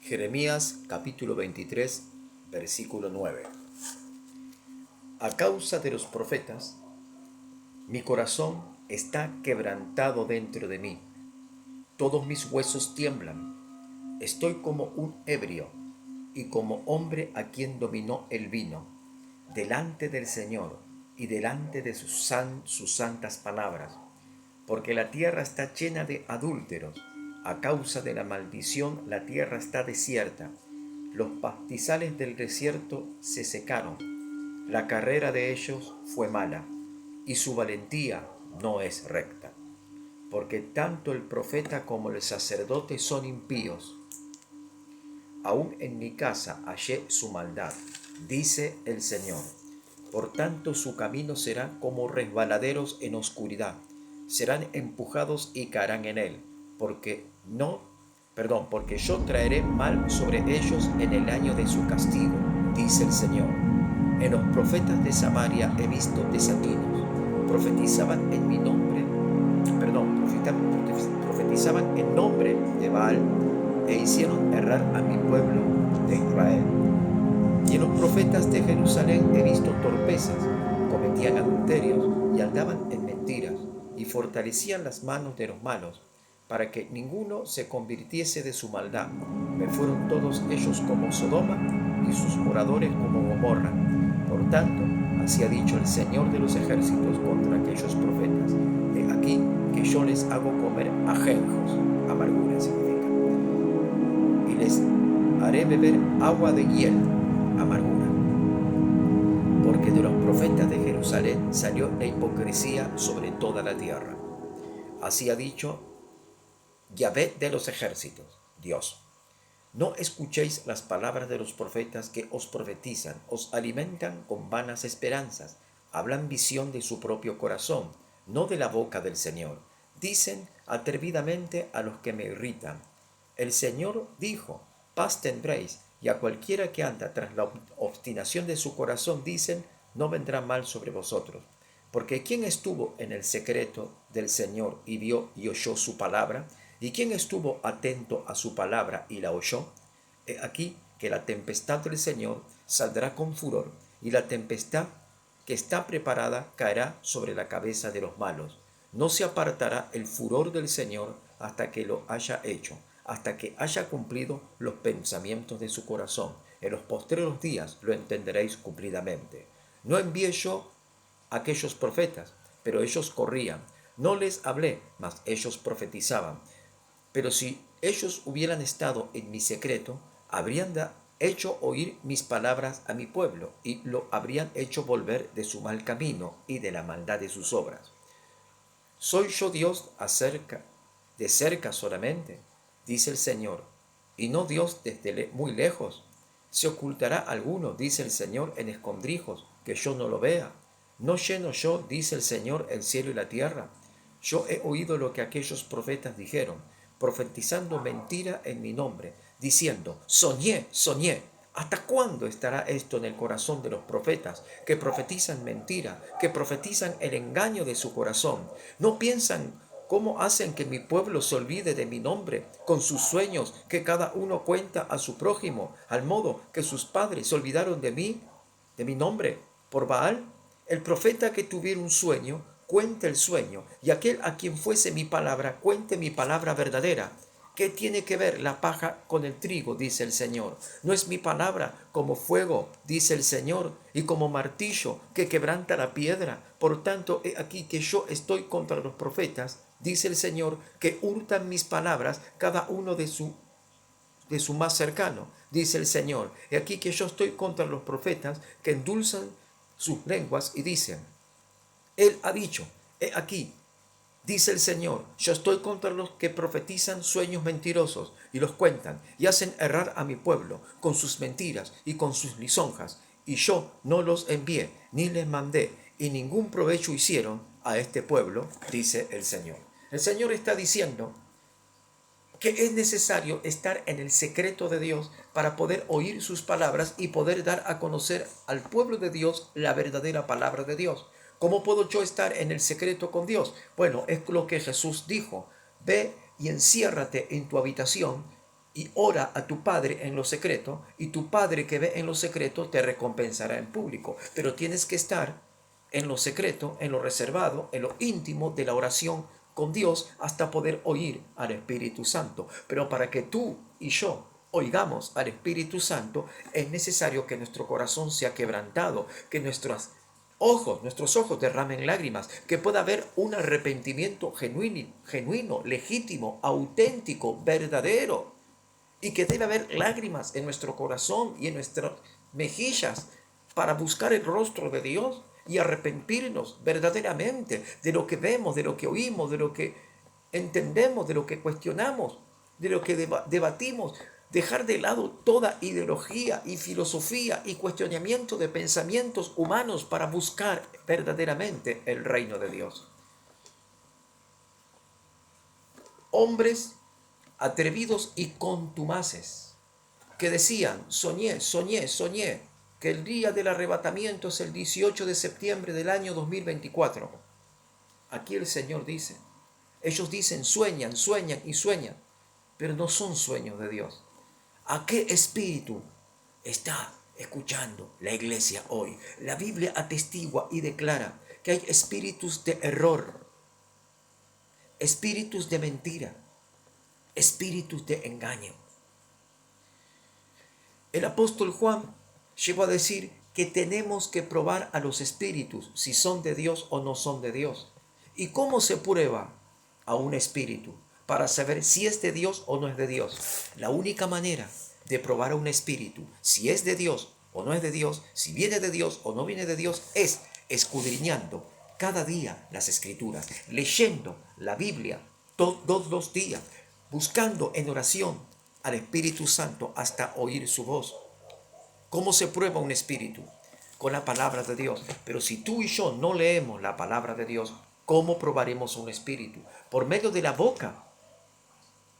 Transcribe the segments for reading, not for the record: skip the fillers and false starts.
Jeremías capítulo 23, versículo 9. A causa de los profetas, mi corazón está quebrantado dentro de mí. Todos mis huesos tiemblan. Estoy como un ebrio y como hombre a quien dominó el vino, delante del Señor y delante de sus santas palabras, porque la tierra está llena de adúlteros. A causa de la maldición la tierra está desierta. Los pastizales del desierto se secaron. La carrera de ellos fue mala, y su valentía no es recta. Porque tanto el profeta como el sacerdote son impíos. Aún en mi casa hallé su maldad, dice el Señor. Por tanto su camino será como resbaladeros en oscuridad. Serán empujados y caerán en él, porque yo traeré mal sobre ellos en el año de su castigo, dice el Señor. En los profetas de Samaria he visto desafinos. Profetizaban en mi nombre, profetizaban en nombre de Baal e hicieron errar a mi pueblo de Israel. Y en los profetas de Jerusalén he visto torpezas, cometían adulterios y andaban en mentiras, y fortalecían las manos de los malos, para que ninguno se convirtiese de su maldad. Me fueron todos ellos como Sodoma, y sus moradores como Gomorra. Por tanto, así ha dicho el Señor de los ejércitos contra aquellos profetas: he aquí que yo les hago comer ajenjos, amargura significa, y les haré beber agua de hiel, amargura. Porque de los profetas de Jerusalén salió la hipocresía sobre toda la tierra. Así ha dicho Yahvé de los ejércitos, Dios. No escuchéis las palabras de los profetas que os profetizan, os alimentan con vanas esperanzas, hablan visión de su propio corazón, no de la boca del Señor. Dicen atrevidamente a los que me irritan: el Señor dijo, paz tendréis, y a cualquiera que anda tras la obstinación de su corazón dicen, no vendrá mal sobre vosotros. Porque ¿quién estuvo en el secreto del Señor y vio y oyó su palabra? ¿Y quién estuvo atento a su palabra y la oyó? He aquí que la tempestad del Señor saldrá con furor, y la tempestad que está preparada caerá sobre la cabeza de los malos. No se apartará el furor del Señor hasta que lo haya hecho, hasta que haya cumplido los pensamientos de su corazón. En los postreros días lo entenderéis cumplidamente. No envié yo a aquellos profetas, pero ellos corrían. No les hablé, mas ellos profetizaban. Pero si ellos hubieran estado en mi secreto, habrían hecho oír mis palabras a mi pueblo, y lo habrían hecho volver de su mal camino y de la maldad de sus obras. ¿Soy yo Dios de cerca solamente? Dice el Señor, y no Dios desde muy lejos. ¿Se ocultará alguno, dice el Señor, en escondrijos, que yo no lo vea? ¿No lleno yo, dice el Señor, el cielo y la tierra? Yo he oído lo que aquellos profetas dijeron, profetizando mentira en mi nombre, diciendo, soñé, soñé. ¿Hasta cuándo estará esto en el corazón de los profetas, que profetizan mentira, que profetizan el engaño de su corazón? ¿No piensan cómo hacen que mi pueblo se olvide de mi nombre, con sus sueños que cada uno cuenta a su prójimo, al modo que sus padres se olvidaron de mí, de mi nombre, por Baal? El profeta que tuviera un sueño, cuente el sueño, y aquel a quien fuese mi palabra, cuente mi palabra verdadera. ¿Qué tiene que ver la paja con el trigo?, dice el Señor. ¿No es mi palabra como fuego, dice el Señor, y como martillo que quebranta la piedra? Por tanto, he aquí que yo estoy contra los profetas, dice el Señor, que hurtan mis palabras, cada uno de su más cercano, dice el Señor. He aquí que yo estoy contra los profetas que endulzan sus lenguas y dicen, Él ha dicho, he aquí, dice el Señor, yo estoy contra los que profetizan sueños mentirosos y los cuentan y hacen errar a mi pueblo con sus mentiras y con sus lisonjas. Y yo no los envié ni les mandé, y ningún provecho hicieron a este pueblo, dice el Señor. El Señor está diciendo que es necesario estar en el secreto de Dios para poder oír sus palabras y poder dar a conocer al pueblo de Dios la verdadera palabra de Dios. ¿Cómo puedo yo estar en el secreto con Dios? Bueno, es lo que Jesús dijo: ve y enciérrate en tu habitación y ora a tu Padre en lo secreto, y tu Padre que ve en lo secreto te recompensará en público. Pero tienes que estar en lo secreto, en lo reservado, en lo íntimo de la oración con Dios hasta poder oír al Espíritu Santo. Pero para que tú y yo oigamos al Espíritu Santo, es necesario que nuestro corazón sea quebrantado, que nuestros ojos derramen lágrimas, que pueda haber un arrepentimiento genuino, legítimo, auténtico, verdadero, y que debe haber lágrimas en nuestro corazón y en nuestras mejillas para buscar el rostro de Dios y arrepentirnos verdaderamente de lo que vemos, de lo que oímos, de lo que entendemos, de lo que cuestionamos, de lo que debatimos. Dejar de lado toda ideología y filosofía y cuestionamiento de pensamientos humanos para buscar verdaderamente el reino de Dios. Hombres atrevidos y contumaces, que decían, soñé, que el día del arrebatamiento es el 18 de septiembre del año 2024. Aquí el Señor dice, ellos dicen, sueñan y sueñan, pero no son sueños de Dios. ¿A qué espíritu está escuchando la iglesia hoy? La Biblia atestigua y declara que hay espíritus de error, espíritus de mentira, espíritus de engaño. El apóstol Juan llegó a decir que tenemos que probar a los espíritus si son de Dios o no son de Dios. ¿Y cómo se prueba a un espíritu para saber si es de Dios o no es de Dios? La única manera de probar a un espíritu si es de Dios o no es de Dios, si viene de Dios o no viene de Dios, es escudriñando cada día las escrituras, leyendo la Biblia todos los días, buscando en oración al Espíritu Santo hasta oír su voz. ¿Cómo se prueba un espíritu? Con la palabra de Dios. Pero si tú y yo no leemos la palabra de Dios, ¿cómo probaremos un espíritu? Por medio de la boca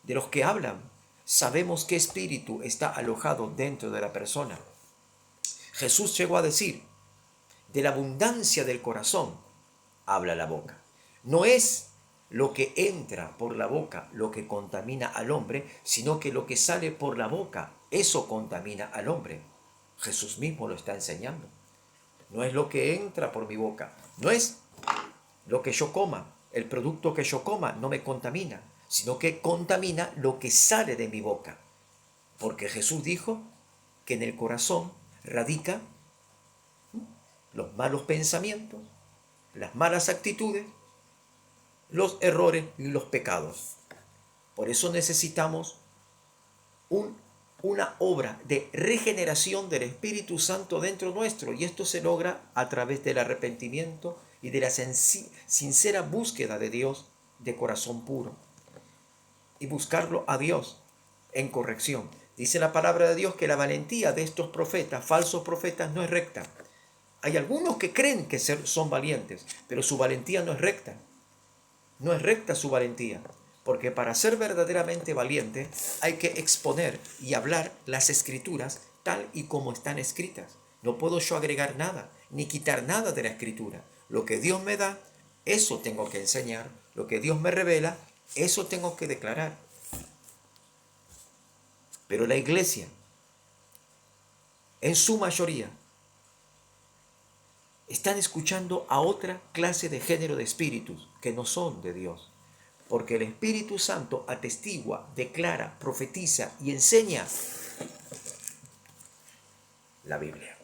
de los que hablan, sabemos qué espíritu está alojado dentro de la persona. Jesús llegó a decir, de la abundancia del corazón habla la boca. No es lo que entra por la boca lo que contamina al hombre, sino que lo que sale por la boca, eso contamina al hombre. Jesús mismo lo está enseñando. No es lo que entra por mi boca, no es lo que yo coma, el producto que yo coma no me contamina, sino que contamina lo que sale de mi boca. Porque Jesús dijo que en el corazón radica los malos pensamientos, las malas actitudes, los errores y los pecados. Por eso necesitamos una obra de regeneración del Espíritu Santo dentro nuestro, y esto se logra a través del arrepentimiento y de la sincera búsqueda de Dios de corazón puro, y buscarlo a Dios en corrección. Dice la palabra de Dios que la valentía de estos profetas, falsos profetas, no es recta. Hay algunos que creen que son valientes, pero su valentía no es recta. No es recta su valentía, porque para ser verdaderamente valiente hay que exponer y hablar las escrituras tal y como están escritas. No puedo yo agregar nada, ni quitar nada de la escritura. Lo que Dios me da, eso tengo que enseñar. Lo que Dios me revela, eso tengo que declarar. Pero la iglesia, en su mayoría, están escuchando a otra clase de género de espíritus que no son de Dios. Porque el Espíritu Santo atestigua, declara, profetiza y enseña la Biblia.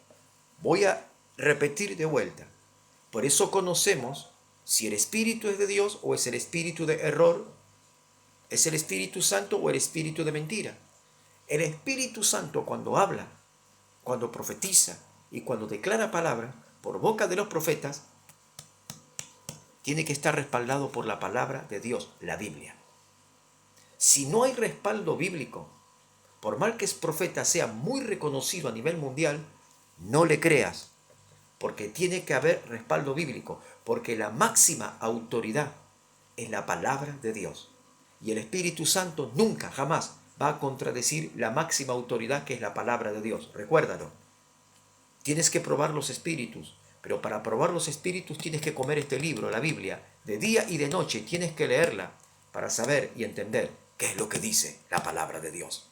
Voy a repetir de vuelta. Por eso conocemos si el Espíritu es de Dios o es el espíritu de error, es el Espíritu Santo o el espíritu de mentira. El Espíritu Santo, cuando habla, cuando profetiza y cuando declara palabra por boca de los profetas, tiene que estar respaldado por la palabra de Dios, la Biblia. Si no hay respaldo bíblico, por mal que el profeta sea muy reconocido a nivel mundial, no le creas, porque tiene que haber respaldo bíblico, porque la máxima autoridad es la palabra de Dios. Y el Espíritu Santo nunca, jamás va a contradecir la máxima autoridad que es la palabra de Dios. Recuérdalo. Tienes que probar los espíritus, pero para probar los espíritus tienes que comer este libro, la Biblia, de día y de noche. Tienes que leerla para saber y entender qué es lo que dice la palabra de Dios.